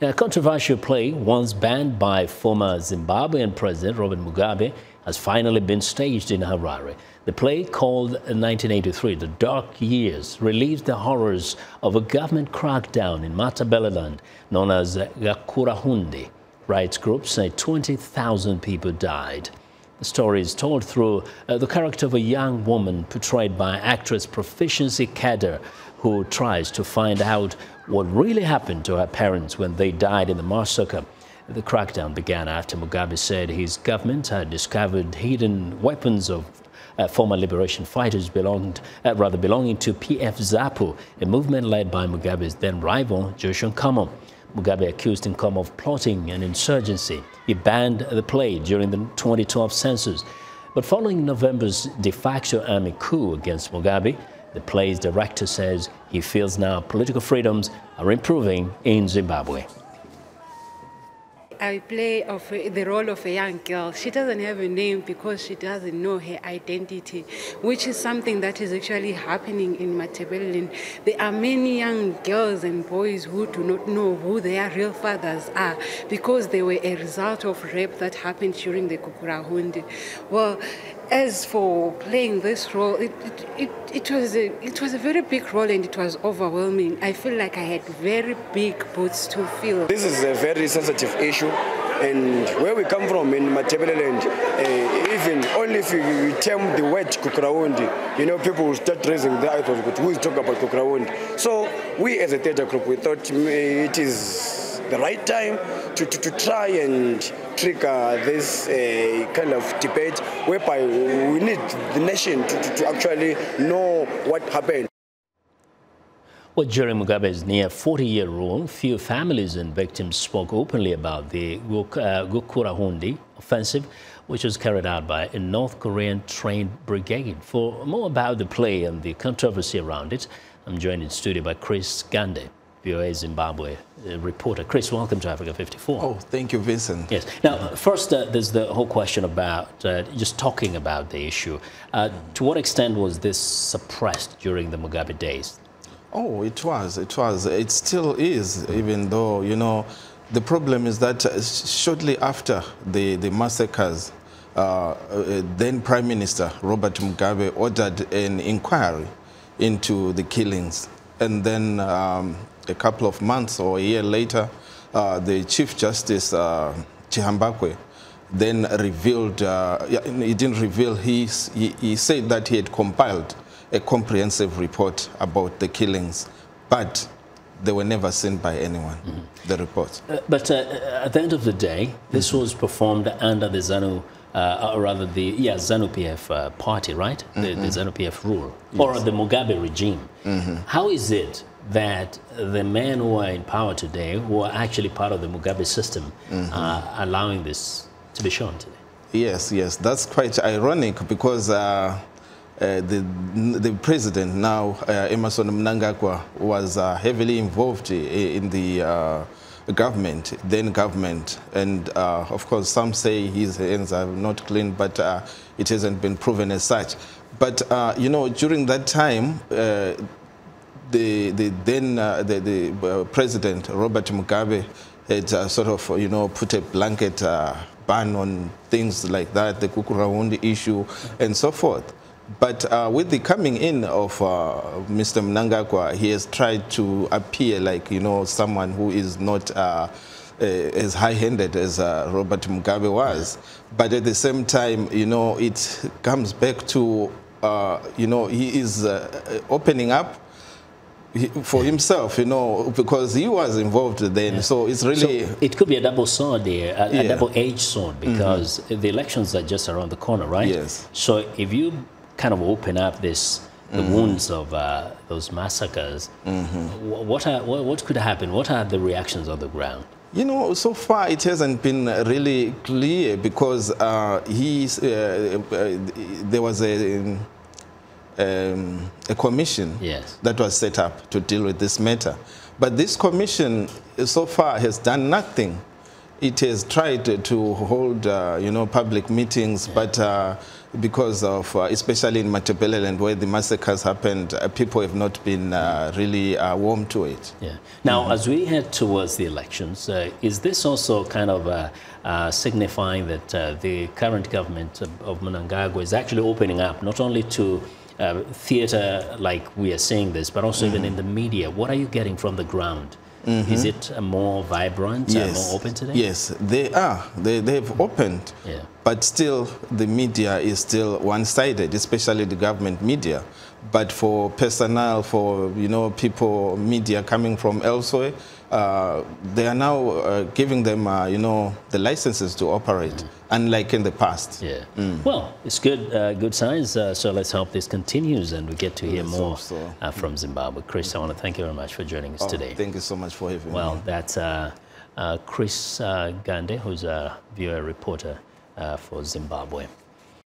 A controversial play, once banned by former Zimbabwean President Robert Mugabe, has finally been staged in Harare. The play, called 1983, The Dark Years, relieves the horrors of a government crackdown in Matabeleland known as Gukurahundi. Rights groups say 20,000 people died. The story is told through the character of a young woman portrayed by actress Proficiency Kadder, who tries to find out what really happened to her parents when they died in the massacre. The crackdown began after Mugabe said his government had discovered hidden weapons of former liberation fighters belonging to PF ZAPU, a movement led by Mugabe's then rival, Joshua Nkomo. Mugabe accused Nkomo of plotting an insurgency. He banned the play during the 2012 census. But following November's de facto army coup against Mugabe, the play's director says he feels now political freedoms are improving in Zimbabwe. I play the role of a young girl. She doesn't have a name because she doesn't know her identity, which is something that is actually happening in Matabeleland. There are many young girls and boys who do not know who their real fathers are because they were a result of rape that happened during the Gukurahundi. Well, as for playing this role, it was a very big role and it was overwhelming. I feel like I had very big boots to fill. This is a very sensitive issue, and where we come from in Matabeleland, even only if you term the word Gukurahundi, you know, people will start raising their eyebrows, but who is talking about Gukurahundi? So we as a theatre group, we thought it is the right time to try and trigger this kind of debate whereby we need the nation to actually know what happened. Well, during Mugabe's near 40-year rule, few families and victims spoke openly about the Gukurahundi offensive, which was carried out by a North Korean trained brigade. For more about the play and the controversy around it, I'm joined in studio by Chris Gande, VOA Zimbabwe Reporter. Chris, welcome to Africa 54. Oh, thank you, Vincent. Yes. Now, first, there's the whole question about just talking about the issue. To what extent was this suppressed during the Mugabe days? Oh, it was. It still is, even though, you know, the problem is that shortly after the massacres, then Prime Minister Robert Mugabe ordered an inquiry into the killings. And then a couple of months or a year later, the Chief Justice Chihambakwe then revealed, he didn't reveal, he said that he had compiled a comprehensive report about the killings, but they were never seen by anyone, the reports. But at the end of the day, this was performed under the ZANU, or rather the ZANU-PF party, right? The ZANU-PF rule, or the Mugabe regime. How is it that the men who are in power today, who are actually part of the Mugabe system, are allowing this to be shown today? Yes, that's quite ironic because the president now, Emmerson Mnangagwa, was heavily involved in the then government, and of course some say his hands are not clean, but it hasn't been proven as such. But you know, during that time, the president Robert Mugabe had sort of, you know, put a blanket ban on things like that, the Gukurahundi issue and so forth. But with the coming in of Mr. Mnangagwa, he has tried to appear like, you know, someone who is not as high-handed as Robert Mugabe was. But at the same time, you know, it comes back to, you know, he is opening up for himself, you know, because he was involved then. So it's really... So it could be a double sword there, a double-edged sword, because the elections are just around the corner, right? Yes. So if you kind of open up the wounds of those massacres, what could happen? What are the reactions on the ground? You know, so far it hasn't been really clear because there was a commission that was set up to deal with this matter. But this commission so far has done nothing it has tried to hold, you know, public meetings, but because of, especially in Matabeleland, where the massacres happened, people have not been really warm to it. Yeah. Now, as we head towards the elections, is this also kind of signifying that the current government of Mnangagwa is actually opening up not only to theater like we are seeing this, but also even in the media? What are you getting from the ground? Is it more vibrant, more open today? Yes, they are. They've opened, but still the media is still one-sided, especially the government media. But for personnel, for, you know, people, media coming from elsewhere, they are now giving them, you know, the licenses to operate, unlike in the past. Yeah. Well, it's good, good signs. So let's hope this continues and we get to hear more from Zimbabwe. Chris, I want to thank you very much for joining us today. Thank you so much for having me. Well, that's Chris Gande, who's a VOA reporter for Zimbabwe.